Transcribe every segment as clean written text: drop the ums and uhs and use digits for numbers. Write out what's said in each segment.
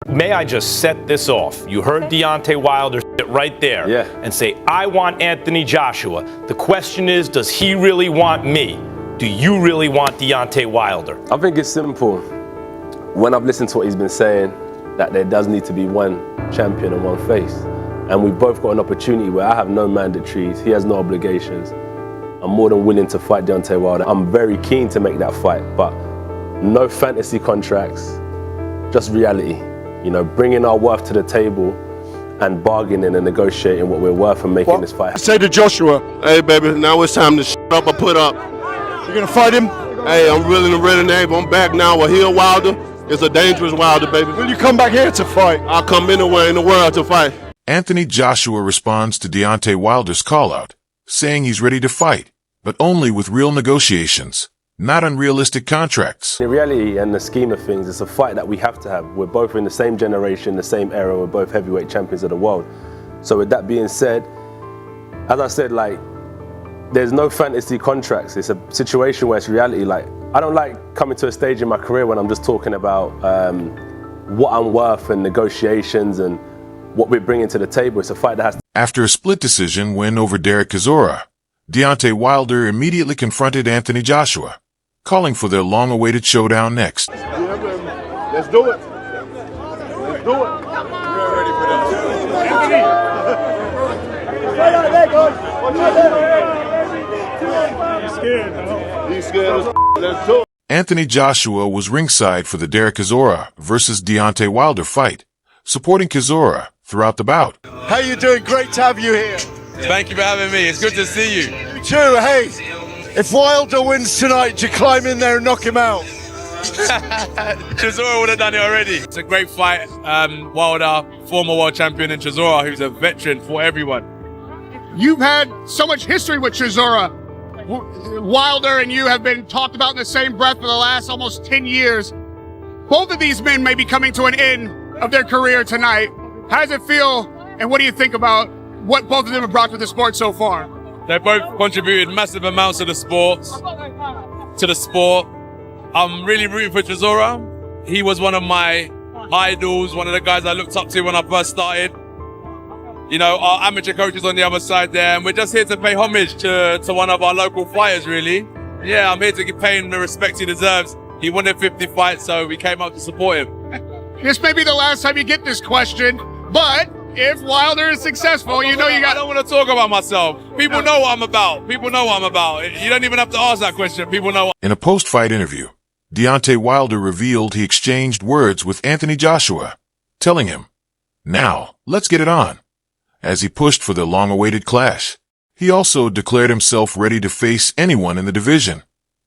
May I just set this off? You heard Deontay Wilder sit right there and say, I want Anthony Joshua. The question is, does he really want me? Do you really want Deontay Wilder? I think it's simple. When I've listened to what he's been saying, that there does need to be one champion and one face. And we've both got an opportunity where I have no mandatories, he has no obligations. I'm more than willing to fight Deontay Wilder. I'm very keen to make that fight, but no fantasy contracts, just reality. You know, bringing our worth to the table and bargaining and negotiating what we're worth and making this fight happen. Say to Joshua, hey baby, now it's time to shut up or put up. You're gonna fight him? Hey, I'm really ready now. I'm back now. A heel Wilder is a dangerous Wilder, baby. Will you come back here to fight? I'll come anywhere in the world to fight. Anthony Joshua responds to Deontay Wilder's call-out, saying he's ready to fight, but only with real negotiations, not unrealistic contracts. In reality and the scheme of things, it's a fight that we have to have. We're both in the same generation, the same era, we're both heavyweight champions of the world. So with that being said, as I said, like, there's no fantasy contracts. It's a situation where it's reality. Like, I don't like coming to a stage in my career when I'm just talking about what I'm worth and negotiations and what we're bringing to the table. It's a fight that has to... After a split decision win over Derek Chisora, Deontay Wilder immediately confronted Anthony Joshua, calling for their long-awaited showdown next. Let's do it. Let's do it. You're ready for this. He's scared, though. He's scared. Let's do it. Anthony Joshua was ringside for the Derek Chisora versus Deontay Wilder fight, supporting Chisora throughout the bout. How you doing? Great to have you here. Thank you for having me. It's good to see you. You too. Hey, if Wilder wins tonight, do you climb in there and knock him out? Chisora would have done it already. It's a great fight. Wilder, former world champion, and Chisora, who's a veteran for everyone. You've had so much history with Chisora. Wilder and you have been talked about in the same breath for the last almost 10 years. Both of these men may be coming to an end of their career tonight. How does it feel, and what do you think about what both of them have brought to the sport so far? They've both contributed massive amounts to the sport. I'm really rooting for Chisora. He was one of my idols, one of the guys I looked up to when I first started. You know, our amateur coaches on the other side there, and we're just here to pay homage to one of our local fighters, really. Yeah, I'm here to pay him the respect he deserves. He won 50 fights, so we came up to support him. This may be the last time you get this question, but if Wilder is successful, you know you got... I don't want to talk about myself. People know what I'm about. People know what I'm about. You don't even have to ask that question. People know. In a post-fight interview, Deontay Wilder revealed he exchanged words with Anthony Joshua, telling him, "Now, let's get it on," as he pushed for the long-awaited clash. He also declared himself ready to face anyone in the division,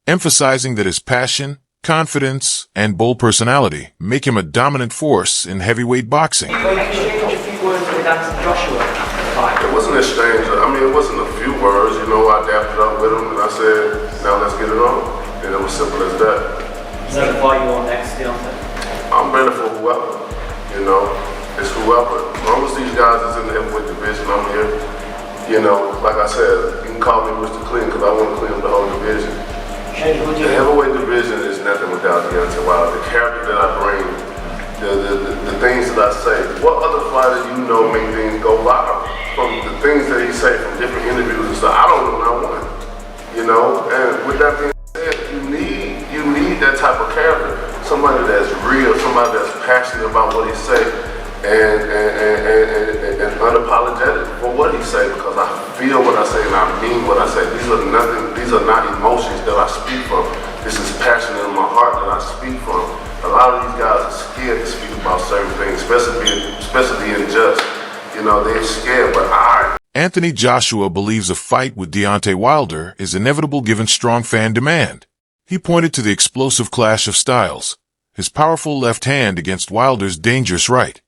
emphasizing that his passion, confidence, and bold personality make him a dominant force in heavyweight boxing. So you exchanged a few words with Anthony Joshua at the fight? It wasn't an exchange. I mean, it wasn't a few words. You know, I dapped it up with him and I said, now let's get it on. And it was simple as that. Is that the fight you want next, Deontay? I'm ready for whoever. You know, it's whoever. As long as these guys is in the heavyweight division, I'm here. You know, like I said, you can call me Mr. Clean because I want to clean up the whole division. The heavyweight division is nothing without Deontay Wilder. The character that I bring, the things that I say. What other fighter you know make things go viral? From the things that he say from different interviews and stuff. I don't know not one. You know, and with that being said, you need that type of character. Somebody that's real, somebody that's passionate about what he say, and unapologetic for what he say, because I feel what I say and I mean what I say. These are not emotions that I speak from. This is passion in my heart that I speak from. A lot of these guys are scared to speak about certain things, especially being just. You know, they're scared, but Anthony Joshua believes a fight with Deontay Wilder is inevitable given strong fan demand. He pointed to the explosive clash of styles, his powerful left hand against Wilder's dangerous right,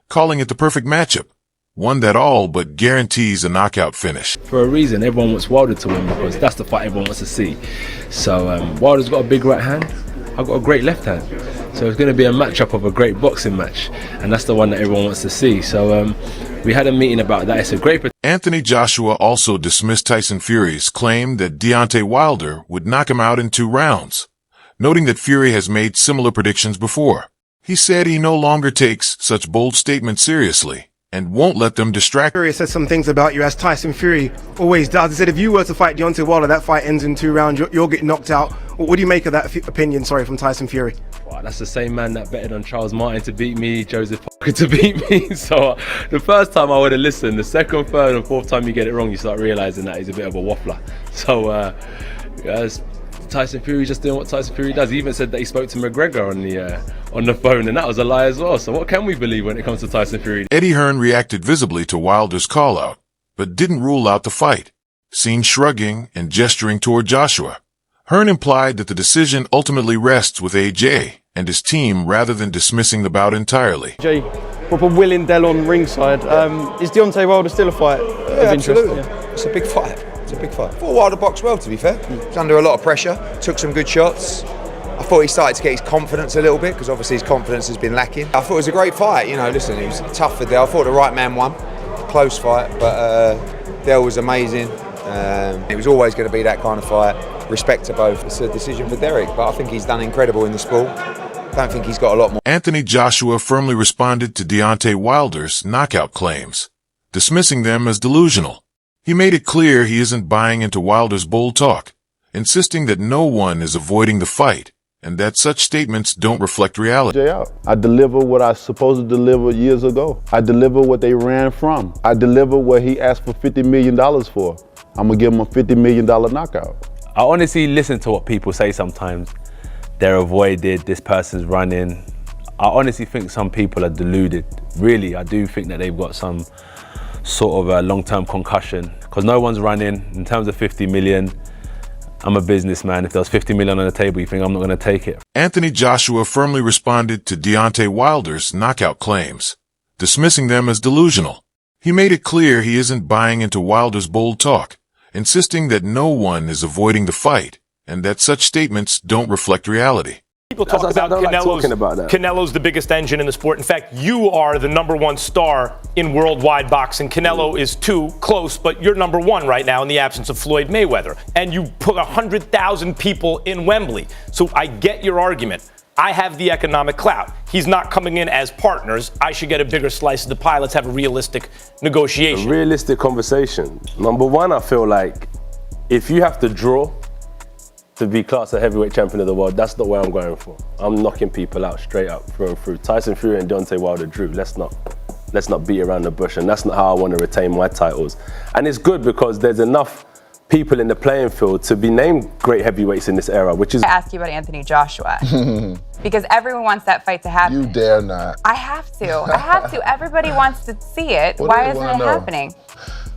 calling it the perfect matchup, one that all but guarantees a knockout finish. For a reason, everyone wants Wilder to win because that's the fight everyone wants to see. So Wilder's got a big right hand, I've got a great left hand. So it's going to be a matchup of a great boxing match, and that's the one that everyone wants to see. So we had a meeting about that. It's a great... Anthony Joshua also dismissed Tyson Fury's claim that Deontay Wilder would knock him out in 2 rounds, noting that Fury has made similar predictions before. He said he no longer takes such bold statements seriously and won't let them distract. Fury said some things about you as Tyson Fury always does. He said if you were to fight Deontay Wilder, that fight ends in 2 rounds, you'll get knocked out. What do you make of that opinion, from Tyson Fury? Wow, that's the same man that betted on Charles Martin to beat me, Joseph Parker to beat me. So the first time I would have listened, the second, third and fourth time you get it wrong, you start realising that he's a bit of a waffler. So Tyson Fury just doing what Tyson Fury does. He even said that he spoke to McGregor on the phone, and that was a lie as well. So what can we believe when it comes to Tyson Fury? Eddie Hearn reacted visibly to Wilder's call-out, but didn't rule out the fight, seen shrugging and gesturing toward Joshua. Hearn implied that the decision ultimately rests with AJ and his team rather than dismissing the bout entirely. AJ, proper willing Dell on ringside. Is Deontay Wilder still a fight of interest? Absolutely. Yeah. It's a big fight. It's a big fight. I thought Wilder boxed well, to be fair. He was under a lot of pressure, took some good shots. I thought he started to get his confidence a little bit, because obviously his confidence has been lacking. I thought it was a great fight. Listen, it was tough for Dell. I thought the right man won. Close fight, but Dell was amazing. It was always going to be that kind of fight. Respect to both. It's a decision for Derek, but I think he's done incredible in the sport. I don't think he's got a lot more. Anthony Joshua firmly responded to Deontay Wilder's knockout claims, dismissing them as delusional. He made it clear he isn't buying into Wilder's bold talk, insisting that no one is avoiding the fight and that such statements don't reflect reality. I deliver what I was supposed to deliver years ago. I deliver what they ran from. I deliver what he asked for $50 million for. I'm going to give him a $50 million knockout. I honestly listen to what people say sometimes. They're avoided, this person's running. I honestly think some people are deluded. Really, I do think that they've got some sort of a long-term concussion, because no one's running. In terms of 50 million, I'm a businessman. If there was 50 million on the table, you think I'm not going to take it? Anthony Joshua firmly responded to Deontay Wilder's knockout claims, dismissing them as delusional. He made it clear he isn't buying into Wilder's bold talk, insisting that no one is avoiding the fight and that such statements don't reflect reality. People talk about Canelo's the biggest engine in the sport. In fact, you are the #1 star in worldwide boxing. Canelo is 2, close, but you're #1 right now in the absence of Floyd Mayweather. And you put 100,000 people in Wembley. So I get your argument. I have the economic clout. He's not coming in as partners. I should get a bigger slice of the pie. Let's have a realistic negotiation. A realistic conversation. #1, I feel like if you have to draw to be classed a heavyweight champion of the world, that's not where I'm going for. I'm knocking people out straight up, through and through. Tyson Fury and Deontay Wilder drew. Let's not beat around the bush, and that's not how I want to retain my titles. And it's good because there's enough people in the playing field to be named great heavyweights in this era, which is... I ask you about Anthony Joshua, because everyone wants that fight to happen. You dare not. I have to. Everybody wants to see it. Why isn't it happening?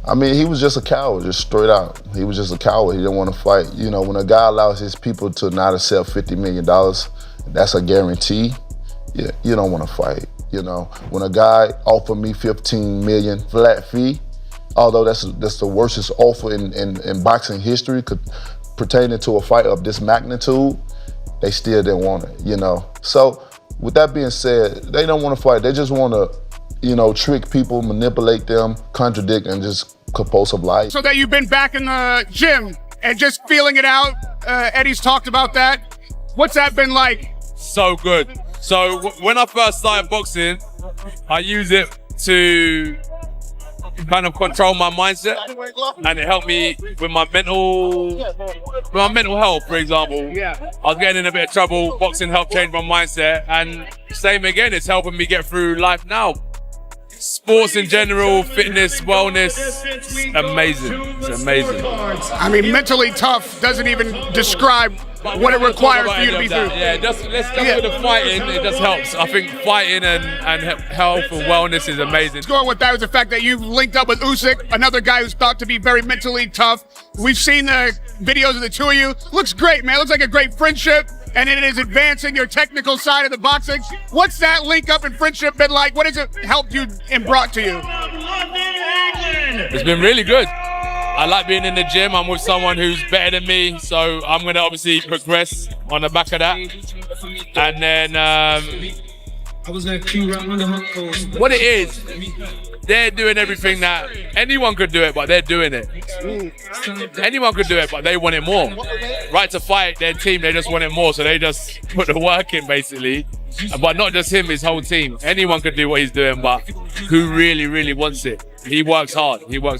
I mean, he was just a coward, just straight out. He was just a coward. He didn't want to fight. When a guy allows his people to not accept $50 million, that's a guarantee. Yeah, you don't want to fight. When a guy offered me $15 million flat fee, although that's the worstest offer in boxing history, pertaining to a fight of this magnitude, they still didn't want it. So with that being said, they don't want to fight. They just want to trick people, manipulate them, contradict, and just compulsive lies. So that you've been back in the gym and just feeling it out. Eddie's talked about that. What's that been like? So good. So when I first started boxing, I use it to kind of control my mindset, and it helped me with my mental health, for example. I was getting in a bit of trouble. Boxing helped change my mindset, and same again, it's helping me get through life now. Sports in general, fitness, wellness, amazing. It's amazing. I mean, mentally tough doesn't even describe what it requires for you to be through. Yeah, let's go with the fighting. It just helps. I think fighting and health and wellness is amazing. Going with that was the fact that you've linked up with Usyk, another guy who's thought to be very mentally tough. We've seen the videos of the two of you. Looks great, man. Looks like a great friendship. And it is advancing your technical side of the boxing. What's that link up and friendship been like? What has it helped you and brought to you? It's been really good. I like being in the gym. I'm with someone who's better than me, so I'm going to obviously progress on the back of that. And then what it is, they're doing everything that anyone could do it, but they're doing it. Anyone could do it, but they want it more. Right to fight, their team, they just want it more, so they just put the work in, basically. But not just him, his whole team. Anyone could do what he's doing, but who really, really wants it? He works hard. He works very